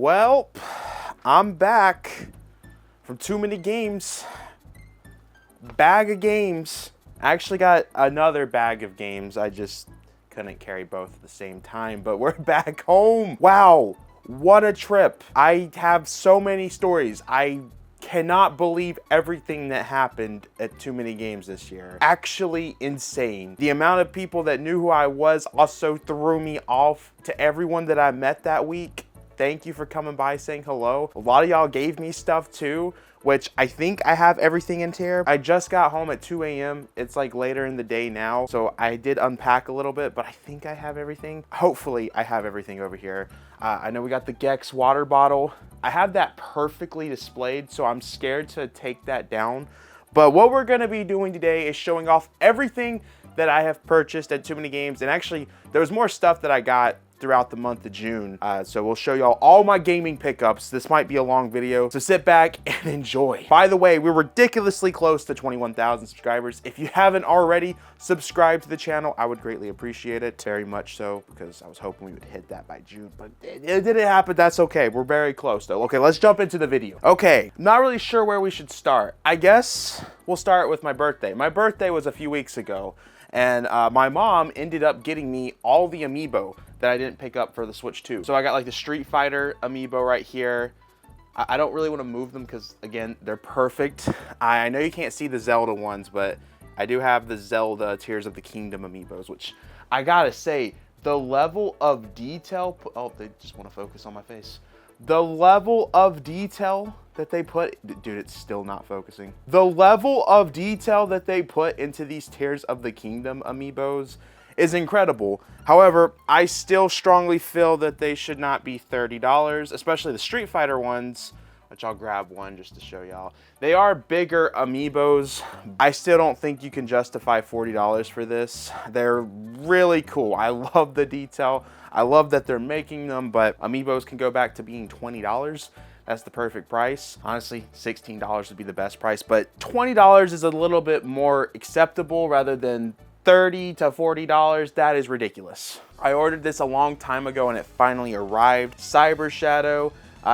Well, I'm back from too many games. Bag of games. I actually got another bag of games. I just couldn't carry both at the same time, but we're back home. Wow, what a trip. I have so many stories. I cannot believe everything that happened at Too Many Games this year. Actually insane. The amount of people that knew who I was also threw me off. To everyone that I met that week, thank you for coming by, saying hello. A lot of y'all gave me stuff too, which I think I have everything in here. I just got home at 2 a.m. It's like later in the day now, so I did unpack a little bit, but I think I have everything. Hopefully I have everything over here. I know we got the Gex water bottle. I have that perfectly displayed, so I'm scared to take that down. But what we're gonna be doing today is showing off everything that I have purchased at Too Many Games. And actually, there was more stuff that I got throughout the month of June. So we'll show y'all all my gaming pickups. This might be a long video, so sit back and enjoy. By the way, we're ridiculously close to 21,000 subscribers. If you haven't already subscribed to the channel, I would greatly appreciate it, very much so, because I was hoping we would hit that by June, but it didn't happen. That's okay. We're very close though. Okay, let's jump into the video. Okay, not really sure where we should start. I guess we'll start with my birthday. My birthday was a few weeks ago, and my mom ended up getting me all the amiibo that I didn't pick up for the Switch 2. So I got like the Street Fighter amiibo right here. I don't really want to move them because, again, they're perfect. I know you can't see the Zelda ones, but I do have the Zelda Tears of the Kingdom amiibos, which I gotta say, the level of detail, oh, they just want to focus on my face. The level of detail that they put, dude, it's still not focusing. The level of detail that they put into these Tears of the Kingdom amiibos is incredible. However, I still strongly feel that they should not be $30, especially the Street Fighter ones, which I'll grab one just to show y'all. They are bigger amiibos. I still don't think you can justify $40 for this. They're really cool. I love the detail. I love that they're making them, but amiibos can go back to being $20. That's the perfect price. Honestly, $16 would be the best price, but $20 is a little bit more acceptable rather than $30 to $40. That is ridiculous. I ordered this a long time ago and it finally arrived. Cyber Shadow.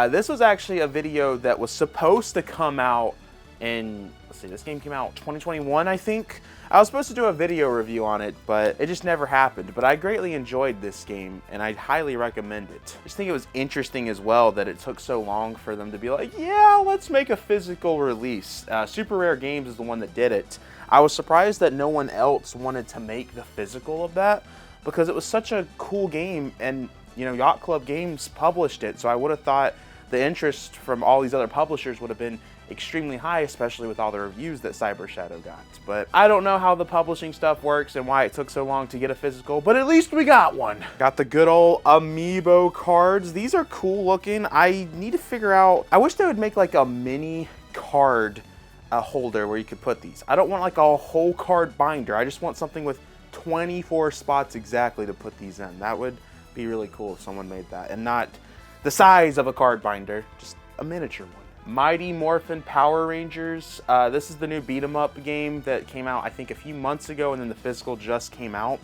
This was actually a video that was supposed to come out in, let's see, this game came out 2021, I think. I was supposed to do a video review on it, but it just never happened. But I greatly enjoyed this game and I'd highly recommend it. I just think it was interesting as well that it took so long for them to be like, yeah, let's make a physical release. Super Rare Games is the one that did it. I was surprised that no one else wanted to make the physical of that because it was such a cool game, and you know, Yacht Club Games published it, so I would have thought the interest from all these other publishers would have been extremely high, especially with all the reviews that Cyber Shadow got. But I don't know how the publishing stuff works and why it took so long to get a physical, but at least we got one. Got the good old amiibo cards. These are cool looking. I need to figure out, I wish they would make like a mini card holder where you could put these. I don't want like a whole card binder. I just want something with 24 spots exactly to put these in. That would be really cool if someone made that, and not the size of a card binder, just a miniature one. Mighty Morphin Power Rangers. This is the new beat 'em up game that came out I think a few months ago, and then the physical just came out.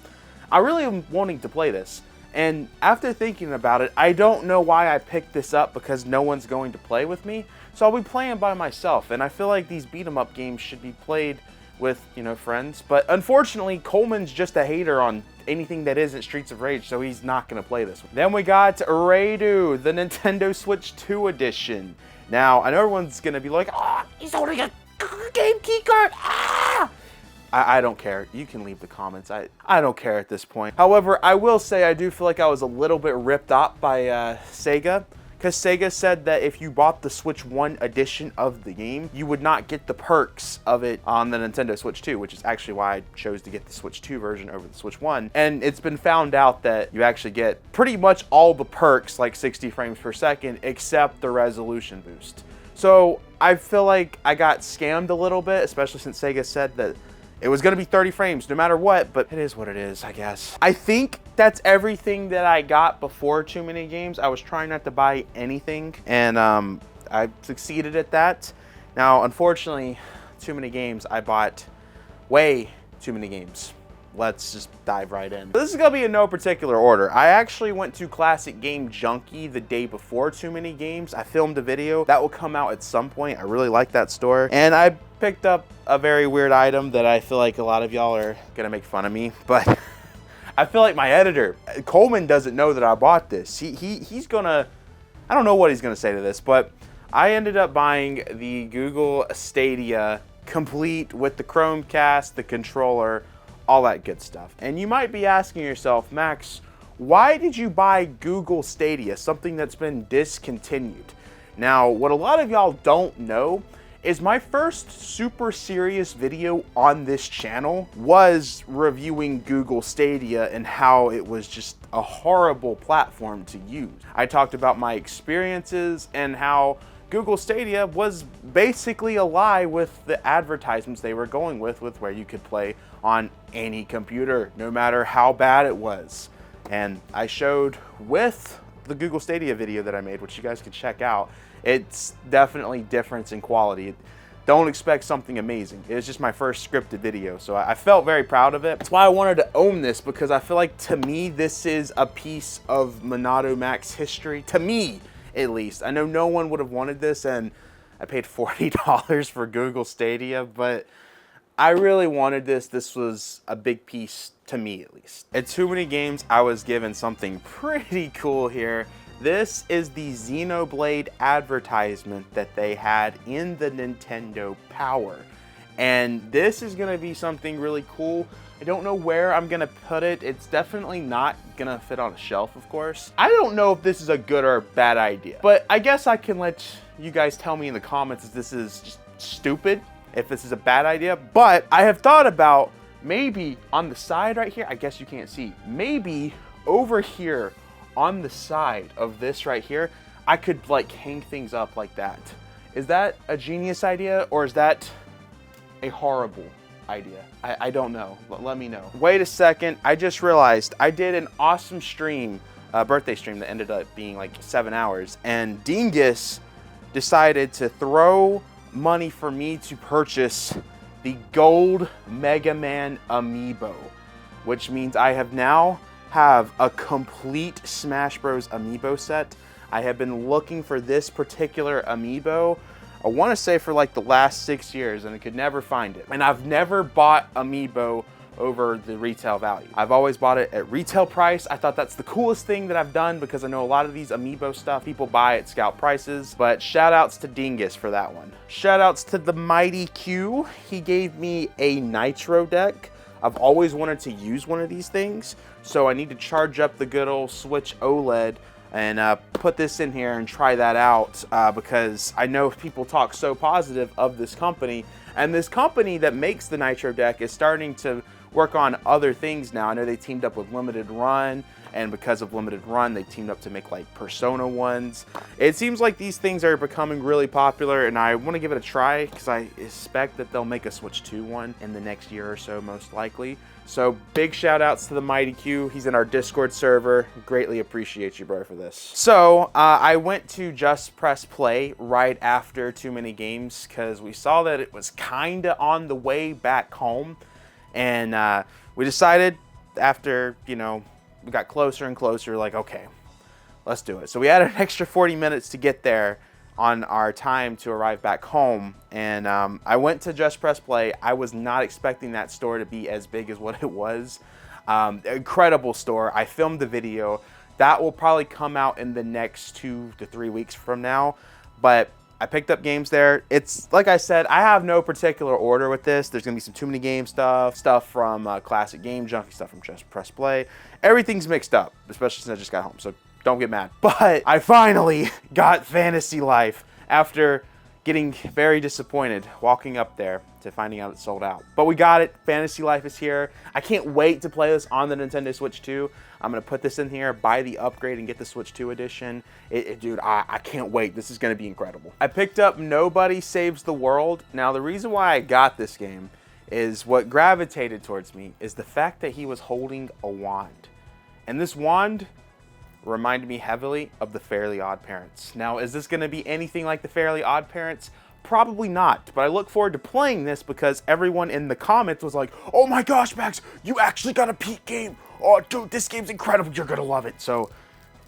I really am wanting to play this, and after thinking about it, I don't know why I picked this up because no one's going to play with me. So I'll be playing by myself, and I feel like these beat 'em up games should be played with, you know, friends. But unfortunately, Coleman's just a hater on anything that isn't Streets of Rage, so he's not gonna play this one. Then we got Raidu, the Nintendo Switch 2 edition. Now, I know everyone's gonna be like, ah, he's holding a game key card, ah! I don't care. You can leave the comments. I don't care at this point. However, I will say I do feel like I was a little bit ripped off by Sega, because Sega said that if you bought the Switch 1 edition of the game, you would not get the perks of it on the Nintendo Switch 2, which is actually why I chose to get the Switch 2 version over the Switch 1. And it's been found out that you actually get pretty much all the perks, like 60 frames per second, except the resolution boost. So I feel like I got scammed a little bit, especially since Sega said that it was gonna be 30 frames no matter what, but it is what it is, I guess. I think that's everything that I got before Too Many Games. I was trying not to buy anything, and I succeeded at that. Now, unfortunately, Too Many Games, I bought way too many games. let's just dive right in. This is gonna be in no particular order. I actually went to Classic Game Junkie the day before Too Many Games. I filmed a video that will come out at some point. I really like that store. And I picked up a very weird item that I feel like a lot of y'all are gonna make fun of me, but I feel like my editor, Coleman, doesn't know that I bought this. He's gonna, I don't know what he's gonna say to this, but I ended up buying the Google Stadia complete with the Chromecast, the controller, all that good stuff. And you might be asking yourself, Max, why did you buy Google Stadia, something that's been discontinued? Now, what a lot of y'all don't know is my first super serious video on this channel was reviewing Google Stadia and how it was just a horrible platform to use. I talked about my experiences and how Google Stadia was basically a lie with the advertisements they were going with where you could play on any computer, no matter how bad it was. And I showed with the Google Stadia video that I made, which you guys can check out, it's definitely difference in quality. Don't expect something amazing. It was just my first scripted video, so I felt very proud of it. That's why I wanted to own this, because I feel like, to me, this is a piece of MonadoMax history. To me, at least. I know no one would have wanted this, and I paid $40 for Google Stadia, but I really wanted this. This was a big piece to me, at least. At Too Many Games, I was given something pretty cool here. This is the Xenoblade advertisement that they had in the Nintendo Power. And this is gonna be something really cool. I don't know where I'm gonna put it. It's definitely not gonna fit on a shelf, of course. I don't know if this is a good or a bad idea, but I guess I can let you guys tell me in the comments if this is just stupid, if this is a bad idea. But I have thought about maybe on the side right here, I guess you can't see, maybe over here on the side of this right here, I could like hang things up like that. Is that a genius idea, or is that a horrible idea? I don't know. Let me know. Wait a second. I just realized I did an awesome stream, birthday stream that ended up being like 7 hours, and Dingus decided to throw money for me to purchase the gold Mega Man amiibo, which means I now have a complete Smash Bros amiibo set. I have been looking for this particular amiibo, I want to say, for like the last 6 years, and I could never find it. And I've never bought amiibo over the retail value. I've always bought it at retail price. I thought that's the coolest thing that I've done, because I know a lot of these amiibo stuff people buy at scout prices. But shout outs to Dingus for that one. Shout outs to the Mighty Q. He gave me a Nitro deck. I've always wanted to use one of these things, so I need to charge up the good old Switch OLED and put this in here and try that out, because I know people talk so positive of this company, and this company that makes the Nitro deck is starting to work on other things now. I know they teamed up with Limited Run, and because of Limited Run, they teamed up to make like Persona ones. It seems like these things are becoming really popular, and I want to give it a try, because I expect that they'll make a Switch 2 one in the next year or so, most likely. So big shout outs to the Mighty Q. He's in our Discord server. Greatly appreciate you, bro, for this. So I went to Just Press Play right after Too Many Games, because we saw that it was kind of on the way back home. And we decided, after, you know, we got closer and closer, like, okay, let's do it. So we had an extra 40 minutes to get there on our time to arrive back home. And I went to Just Press Play. I was not expecting that store to be as big as what it was. Incredible store. I filmed the video. That will probably come out in the next 2 to 3 weeks from now. But I picked up games there. It's, like I said, I have no particular order with this. There's gonna be some Too Many Games stuff from Classic Game Junkie, stuff from Just Press Play. Everything's mixed up, especially since I just got home, so don't get mad. But I finally got Fantasy Life after getting very disappointed walking up there to finding out it sold out. But we got it. Fantasy Life is here. I can't wait to play this on the Nintendo Switch 2. I'm gonna put this in here, buy the upgrade, and get the Switch 2 edition. Dude, I can't wait. This is gonna be incredible. I picked up Nobody Saves the World. Now, the reason why I got this game is what gravitated towards me is the fact that he was holding a wand. And this wand reminded me heavily of the Fairly Odd Parents. Now, is this gonna be anything like the Fairly Odd Parents? Probably not, but I look forward to playing this because everyone in the comments was like, oh my gosh, Max, you actually got a Peak game. Oh, dude, this game's incredible. You're gonna love it. So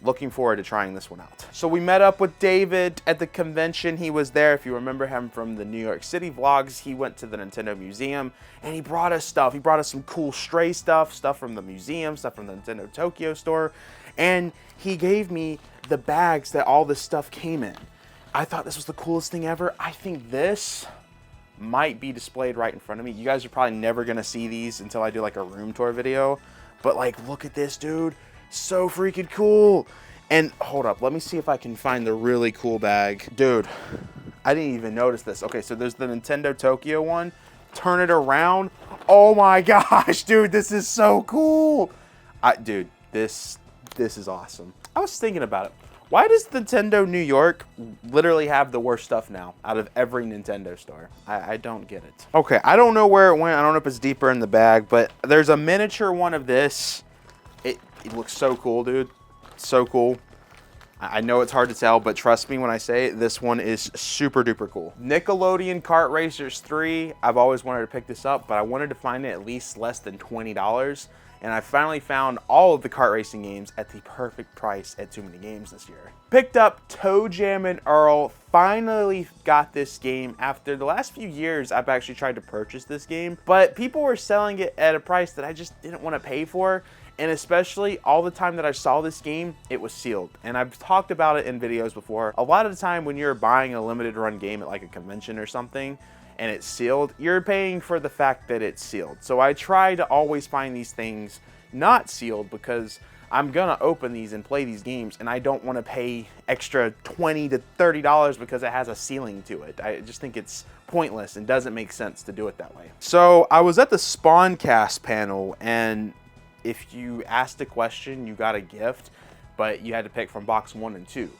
looking forward to trying this one out. So we met up with David at the convention. He was there. If you remember him from the New York City vlogs, he went to the Nintendo Museum and he brought us stuff. He brought us some cool Stray stuff from the museum, stuff from the Nintendo Tokyo store. And he gave me the bags that all this stuff came in. I thought this was the coolest thing ever. I think this might be displayed right in front of me. You guys are probably never gonna see these until I do like a room tour video. But like, look at this, dude. So freaking cool. And hold up, let me see if I can find the really cool bag. Dude, I didn't even notice this. Okay, so there's the Nintendo Tokyo one. Turn it around. Oh my gosh, dude, this is so cool. Dude, this is awesome. I was thinking about it. Why does Nintendo New York literally have the worst stuff now out of every Nintendo store? I don't get it. Okay, I don't know where it went. I don't know if it's deeper in the bag, but there's a miniature one of this. It looks so cool, dude. So cool. I know it's hard to tell, but trust me when I say it, this one is super duper cool. Nickelodeon Kart Racers 3. I've always wanted to pick this up, but I wanted to find it at least less than $20. And I finally found all of the kart racing games at the perfect price at Too Many Games this year. Picked up Toe Jam and Earl. Finally got this game. After the last few years, I've actually tried to purchase this game, but people were selling it at a price that I just didn't want to pay for. And especially all the time that I saw this game, it was sealed. And I've talked about it in videos before. A lot of the time when you're buying a limited run game at like a convention or something, and it's sealed, you're paying for the fact that it's sealed. So I try to always find these things not sealed because I'm gonna open these and play these games and I don't wanna pay extra $20 to $30 because it has a ceiling to it. I just think it's pointless and doesn't make sense to do it that way. So I was at the Spawncast panel, and if you asked a question, you got a gift, but you had to pick from box 1 and 2.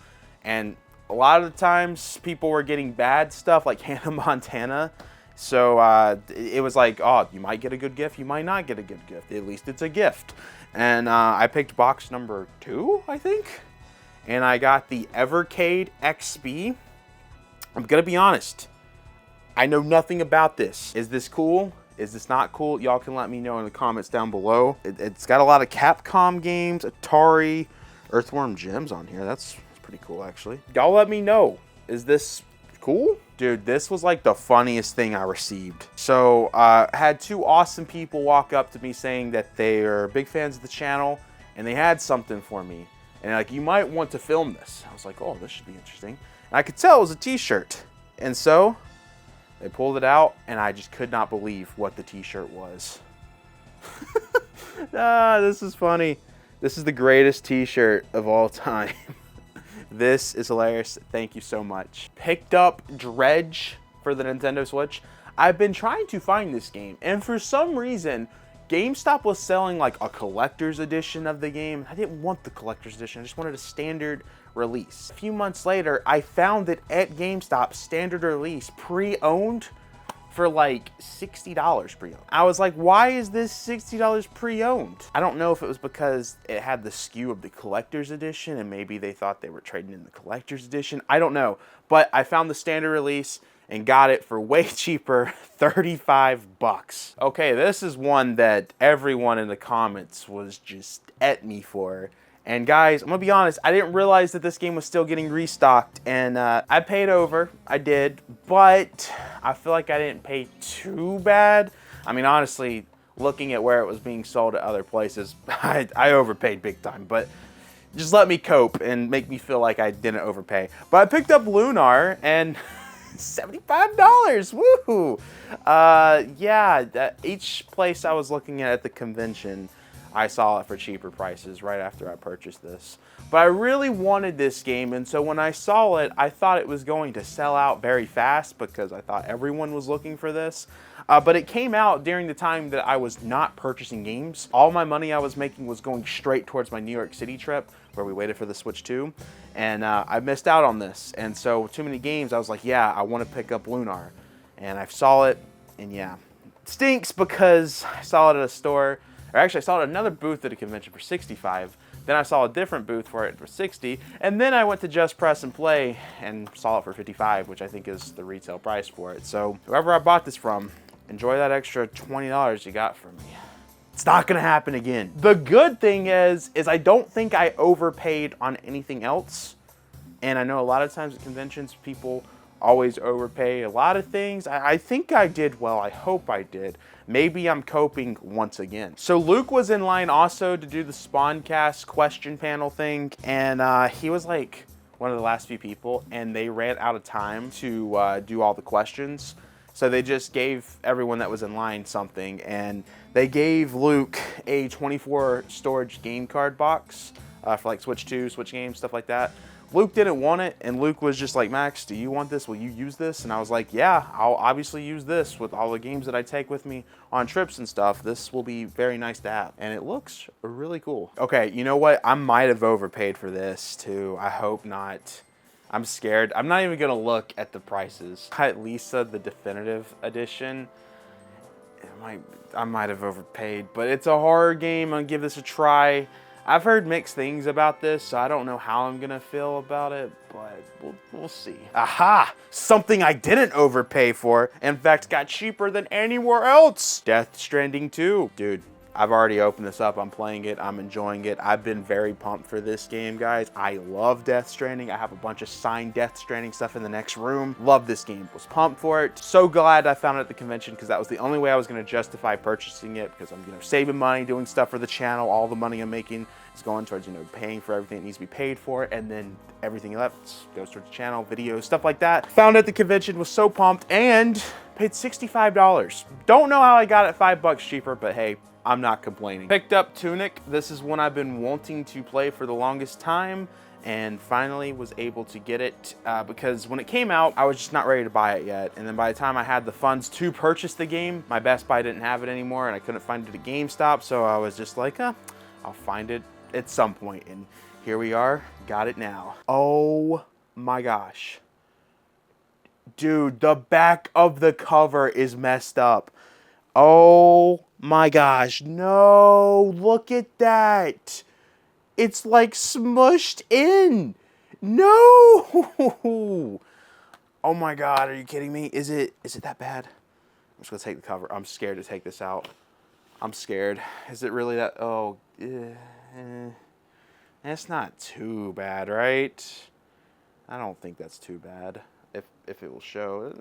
And a lot of the times people were getting bad stuff like Hannah Montana. So it was like, oh, you might get a good gift, you might not get a good gift. At least it's a gift. And I picked box number 2, I think. And I got the Evercade XB. I'm gonna be honest, I know nothing about this. Is this cool? Is this not cool? Y'all can let me know in the comments down below. It's got a lot of Capcom games, Atari, Earthworm Jim's on here. That's pretty cool, actually. Y'all let me know. Is this cool? Dude, this was like the funniest thing I received. So had 2 awesome people walk up to me saying that they are big fans of the channel and they had something for me. And like, you might want to film this. I was like, oh, this should be interesting. And I could tell it was a t-shirt. And so they pulled it out and I just could not believe what the t-shirt was. This is funny. This is the greatest t-shirt of all time. This is hilarious. Thank you so much. Picked up Dredge for the Nintendo Switch. I've been trying to find this game, and for some reason, GameStop was selling like a collector's edition of the game. I didn't want the collector's edition. I just wanted a standard release. A few months later, I found it at GameStop, standard release, pre-owned, for like $60 pre-owned. I was like, why is this $60 pre-owned? I don't know if it was because it had the SKU of the collector's edition and maybe they thought they were trading in the collector's edition. I don't know, but I found the standard release and got it for way cheaper, 35 bucks. Okay, this is one that everyone in the comments was just at me for. And guys, I'm gonna be honest, I didn't realize that this game was still getting restocked, and I paid over, I did, but I feel like I didn't pay too bad. I mean, honestly, looking at where it was being sold at other places, I overpaid big time, but just let me cope and make me feel like I didn't overpay. But I picked up Lunar, and $75, woohoo! Yeah, each place I was looking at the convention, I saw it for cheaper prices right after I purchased this. But I really wanted this game, and so when I saw it, I thought it was going to sell out very fast because I thought everyone was looking for this. But it came out during the time that I was not purchasing games. All my money I was making was going straight towards my New York City trip, where we waited for the Switch 2, and I missed out on this. And so Too Many Games, I was like, yeah, I want to pick up Lunar. And I saw it, and yeah. It stinks because I saw it at a store. Or actually, I saw it at another booth at a convention for $65, Then I saw a different booth for it for 60, and then I went to Just Press and Play and saw it for 55, which I think is the retail price for it. So whoever I bought this from, enjoy that extra $20 you got from me. It's not gonna happen again. The good thing is I don't think I overpaid on anything else. And I know a lot of times at conventions, people always overpay a lot of things. I think I did well. I hope I did. Maybe I'm coping once again. So Luke was in line also to do the Spawncast question panel thing. And he was like one of the last few people, and they ran out of time to do all the questions. So they just gave everyone that was in line something, and they gave Luke a 24 storage game card box for like Switch 2, Switch games, stuff like that. Luke didn't want it, and Luke was just like, Max, do you want this? Will you use this? And I was like, yeah, I'll obviously use this with all the games that I take with me on trips and stuff. This will be very nice to have. And it looks really cool. Okay, you know what? I might have overpaid for this too. I hope not. I'm scared. I'm not even gonna look at the prices. At Lisa, the definitive edition, I might have overpaid, but it's a horror game. I'll give this a try. I've heard mixed things about this, so I don't know how I'm gonna feel about it, but we'll see. Aha! Something I didn't overpay for. In fact, got cheaper than anywhere else. Death Stranding 2. Dude, I've already opened this up. I'm playing it. I'm enjoying it. I've been very pumped for this game, guys. I love Death Stranding. I have a bunch of signed Death Stranding stuff in the next room. Love this game. Was pumped for it. So glad I found it at the convention, because that was the only way I was going to justify purchasing it, because I'm, saving money, doing stuff for the channel. All the money I'm making is going towards, paying for everything that needs to be paid for, and then everything left goes towards the channel, videos, stuff like that. Found it at the convention, was so pumped, and paid $65. Don't know how I got it $5 cheaper, but hey, I'm not complaining. Picked up Tunic. This is one I've been wanting to play for the longest time, and finally was able to get it because when it came out, I was just not ready to buy it yet. And then by the time I had the funds to purchase the game, my Best Buy didn't have it anymore, and I couldn't find it at GameStop, so I was just like, I'll find it at some point. And here we are, got it now. Oh my gosh. Dude, the back of the cover is messed up. Oh my gosh, no, look at that. It's like smushed in. No. Oh my God, are you kidding me? Is it that bad? I'm just gonna take the cover. I'm scared to take this out. I'm scared. Is it really that? Oh, that's not too bad, right? I don't think that's too bad. If it will show,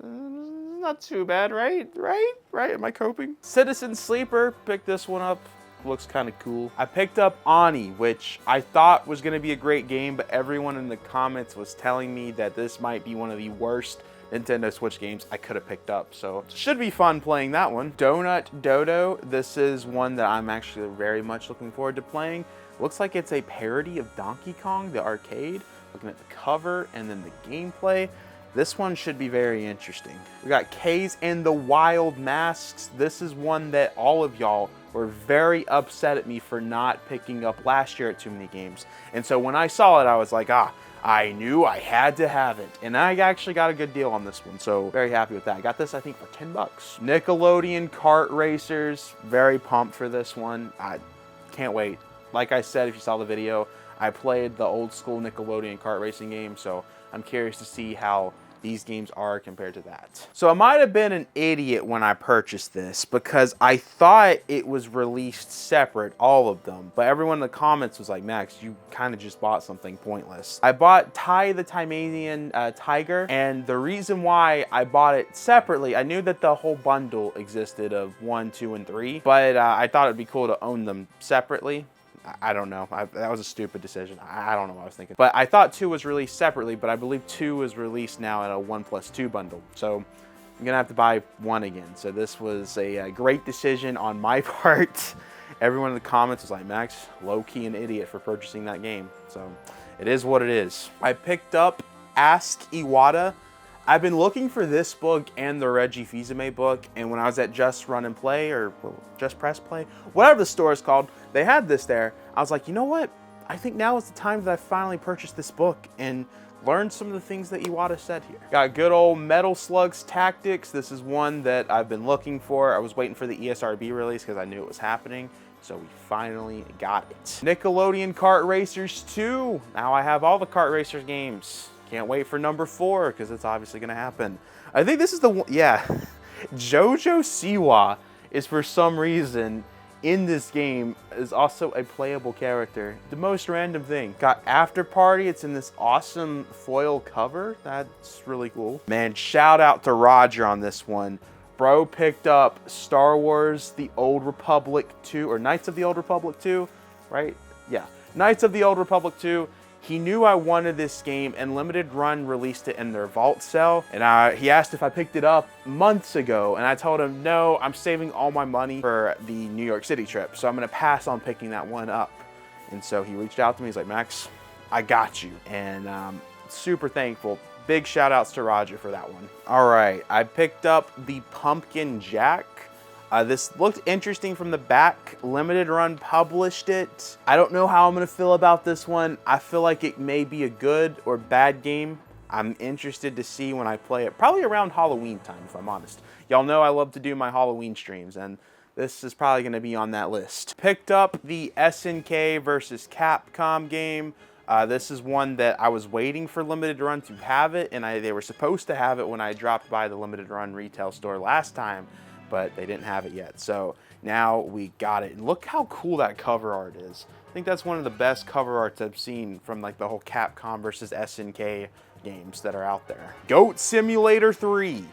not too bad, right? Right? Am I coping? Citizen Sleeper, picked this one up. Looks kind of cool. I picked up Ani, which I thought was gonna be a great game, but everyone in the comments was telling me that this might be one of the worst Nintendo Switch games I could have picked up. So should be fun playing that one. Donut Dodo, this is one that I'm actually very much looking forward to playing. Looks like it's a parody of Donkey Kong, the arcade. Looking at the cover and then the gameplay. This one should be very interesting. We got K's and the Wild Masks. This is one that all of y'all were very upset at me for not picking up last year at Too Many Games. And so when I saw it, I was like, I knew I had to have it. And I actually got a good deal on this one, so very happy with that. I got this, I think, for $10. Nickelodeon Kart Racers, very pumped for this one. I can't wait. Like I said, if you saw the video, I played the old school Nickelodeon kart racing game, so I'm curious to see how these games are compared to that. So I might have been an idiot when I purchased this, because I thought it was released separate, all of them. But everyone in the comments was like, Max, you kind of just bought something pointless. I bought Ty the Tasmanian Tiger, and the reason why I bought it separately, I knew that the whole bundle existed of 1, 2, and 3, but I thought it'd be cool to own them separately. I don't know. That was a stupid decision. I don't know what I was thinking. But I thought 2 was released separately, but I believe 2 is released now in a 1+2 bundle. So I'm gonna have to buy 1 again. So this was a great decision on my part. Everyone in the comments was like, Max, low-key an idiot for purchasing that game. So it is what it is. I picked up Ask Iwata. I've been looking for this book and the Reggie Fils-Aimé book, and when I was at Just Run and Play, or Just Press Play, whatever the store is called, they had this there. I was like, you know what? I think now is the time that I finally purchased this book and learned some of the things that Iwata said here. Got good old Metal Slugs Tactics. This is one that I've been looking for. I was waiting for the ESRB release because I knew it was happening. So we finally got it. Nickelodeon Kart Racers 2. Now I have all the Kart Racers games. Can't wait for number 4 because it's obviously gonna happen. I think this is the one, yeah. Jojo Siwa is for some reason in this game is also a playable character. The most random thing. Got After Party, it's in this awesome foil cover. That's really cool. Man, shout out to Roger on this one. Bro picked up Star Wars The Old Republic 2, or Knights of the Old Republic 2, right? Yeah, Knights of the Old Republic 2. He knew I wanted this game, and Limited Run released it in their vault sale. And he asked if I picked it up months ago, and I told him, no, I'm saving all my money for the New York City trip, so I'm gonna pass on picking that one up. And so he reached out to me, he's like, Max, I got you. And super thankful. Big shout outs to Roger for that one. All right, I picked up the Pumpkin Jack. This looked interesting from the back. Limited Run published it. I don't know how I'm gonna feel about this one. I feel like it may be a good or bad game. I'm interested to see when I play it, probably around Halloween time, if I'm honest. Y'all know I love to do my Halloween streams, and this is probably gonna be on that list. Picked up the SNK versus Capcom game. This is one that I was waiting for Limited Run to have it, and they were supposed to have it when I dropped by the Limited Run retail store last time, but they didn't have it yet. So now we got it. And look how cool that cover art is. I think that's one of the best cover arts I've seen from like the whole Capcom versus SNK games that are out there. Goat Simulator 3.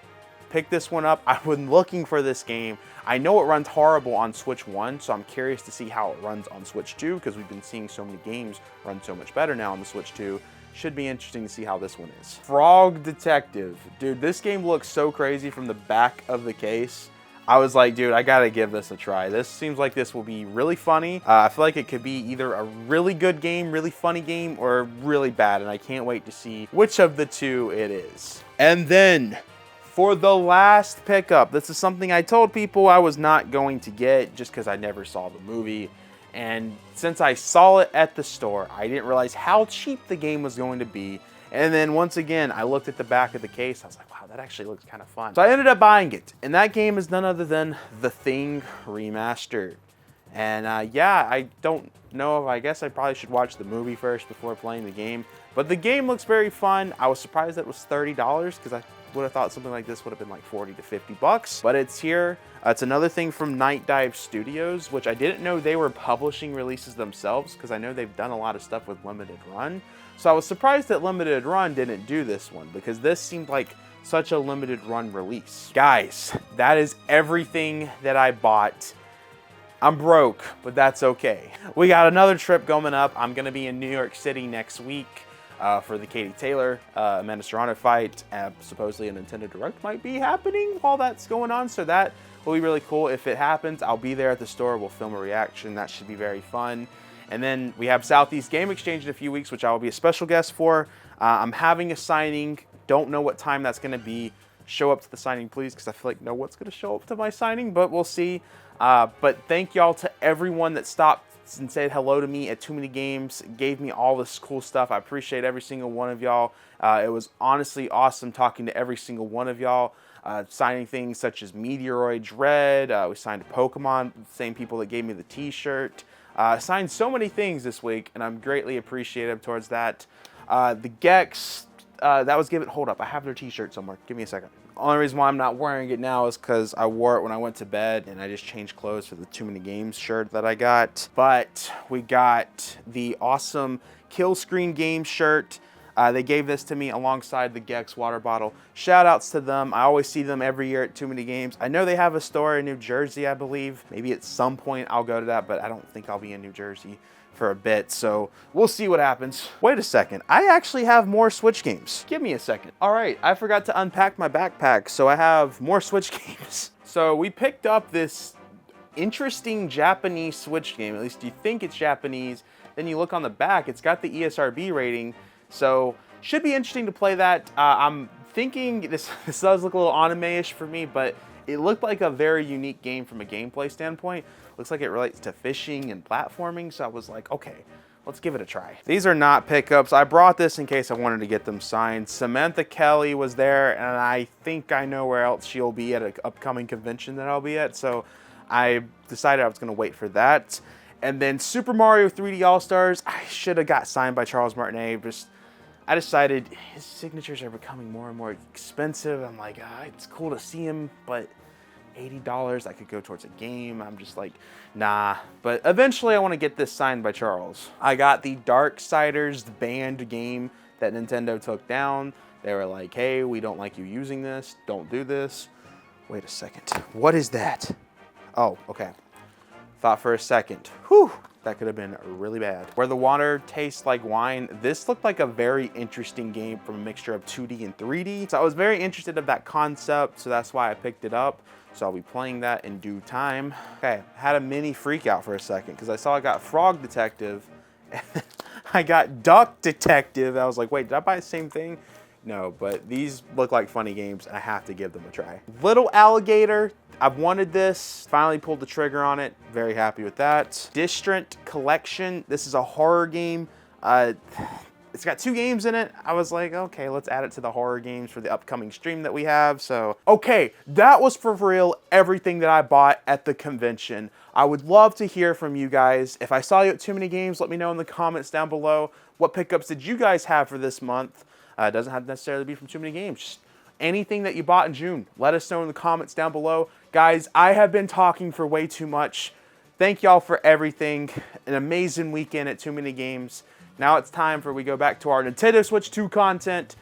Pick this one up. I've been looking for this game. I know it runs horrible on Switch 1, so I'm curious to see how it runs on Switch 2 because we've been seeing so many games run so much better now on the Switch 2. Should be interesting to see how this one is. Frog Detective. Dude, this game looks so crazy from the back of the case. I was like, dude, I gotta give this a try. This seems like this will be really funny. I feel like it could be either a really good game, really funny game, or really bad, and I can't wait to see which of the two it is. And then, for the last pickup, this is something I told people I was not going to get just because I never saw the movie. And since I saw it at the store, I didn't realize how cheap the game was going to be. And then once again, I looked at the back of the case. I was like, wow, that actually looks kind of fun. So I ended up buying it. And that game is none other than The Thing Remastered. And yeah, I don't know if I guess I probably should watch the movie first before playing the game. But the game looks very fun. I was surprised that it was $30 because I would have thought something like this would have been like 40 to 50 bucks. But it's here. It's another thing from Night Dive Studios, which I didn't know they were publishing releases themselves because I know they've done a lot of stuff with Limited Run. So I was surprised that Limited Run didn't do this one because this seemed like such a Limited Run release. Guys, that is everything that I bought. I'm broke, but that's okay. We got another trip coming up. I'm gonna be in New York City next week for the Katie Taylor Amanda Serrano fight. Supposedly a Nintendo Direct might be happening while that's going on, so that will be really cool. If it happens, I'll be there at the store. We'll film a reaction. That should be very fun. And then we have Southeast Game Exchange in a few weeks, which I will be a special guest for. I'm having a signing. Don't know what time that's gonna be. Show up to the signing, please, because I feel like no one's gonna show up to my signing, but we'll see. But thank y'all to everyone that stopped and said hello to me at Too Many Games, gave me all this cool stuff. I appreciate every single one of y'all. It was honestly awesome talking to every single one of y'all, signing things such as Meteoroid Dread. We signed a Pokemon, the same people that gave me the t-shirt. Signed so many things this week, and I'm greatly appreciative towards that. The Gex, that was given, hold up, I have their t-shirt somewhere. Give me a second. Only reason why I'm not wearing it now is because I wore it when I went to bed and I just changed clothes for the Too Many Games shirt that I got. But we got the awesome Kill Screen Games shirt. They gave this to me alongside the Gex water bottle. Shout outs to them. I always see them every year at Too Many Games. I know they have a store in New Jersey, I believe. Maybe at some point I'll go to that, but I don't think I'll be in New Jersey for a bit, so we'll see what happens. Wait a second, I actually have more Switch games. Give me a second. All right, I forgot to unpack my backpack, so I have more Switch games. So we picked up this interesting Japanese Switch game, at least you think it's Japanese, then you look on the back, it's got the ESRB rating, so should be interesting to play that. I'm thinking this does look a little anime-ish for me, but it looked like a very unique game from a gameplay standpoint. Looks like it relates to fishing and platforming, so I was like, okay, let's give it a try. These are not pickups. I brought this in case I wanted to get them signed. Samantha Kelly was there, and I think I know where else she'll be at an upcoming convention that I'll be at, so I decided I was going to wait for that. And then Super Mario 3D All-Stars, I should have got signed by Charles Martinet. I decided his signatures are becoming more and more expensive. I'm like, it's cool to see him, but $80, I could go towards a game. I'm just like, nah. But eventually I want to get this signed by Charles. I got the Darksiders banned game that Nintendo took down. They were like, hey, we don't like you using this. Don't do this. Wait a second. What is that? Oh, okay. Thought for a second. Whew. That could have been really bad. Where the water tastes like wine. This looked like a very interesting game from a mixture of 2D and 3D. So I was very interested in that concept, so that's why I picked it up. So I'll be playing that in due time. Okay, had a mini freak out for a second because I saw I got Frog Detective and then I got Duck Detective. I was like, wait, did I buy the same thing? No, but these look like funny games and I have to give them a try. Little Alligator. I've wanted this, finally pulled the trigger on it. Very happy with that. District Collection. This is a horror game. It's got 2 games in it. I was like, okay, let's add it to the horror games for the upcoming stream that we have. So, okay, that was for real everything that I bought at the convention. I would love to hear from you guys. If I saw you at too many games, let me know in the comments down below. What pickups did you guys have for this month? It doesn't have to necessarily be from too many games. Just anything that you bought in June, let us know in the comments down below. Guys, I have been talking for way too much. Thank y'all for everything. An amazing weekend at Too Many Games. Now it's time for we go back to our Nintendo Switch 2 content.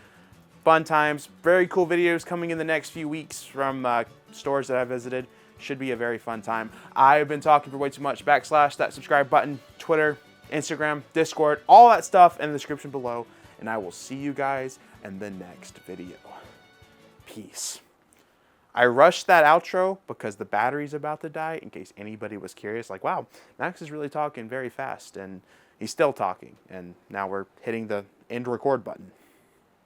Fun times. Very cool videos coming in the next few weeks from stores that I visited. Should be a very fun time. I've been talking for way too much. / that subscribe button, Twitter, Instagram, Discord, all that stuff in the description below. And I will see you guys in the next video. Peace. I rushed that outro because the battery's about to die, in case anybody was curious. Like, wow, Max is really talking very fast, and he's still talking. And now we're hitting the end record button.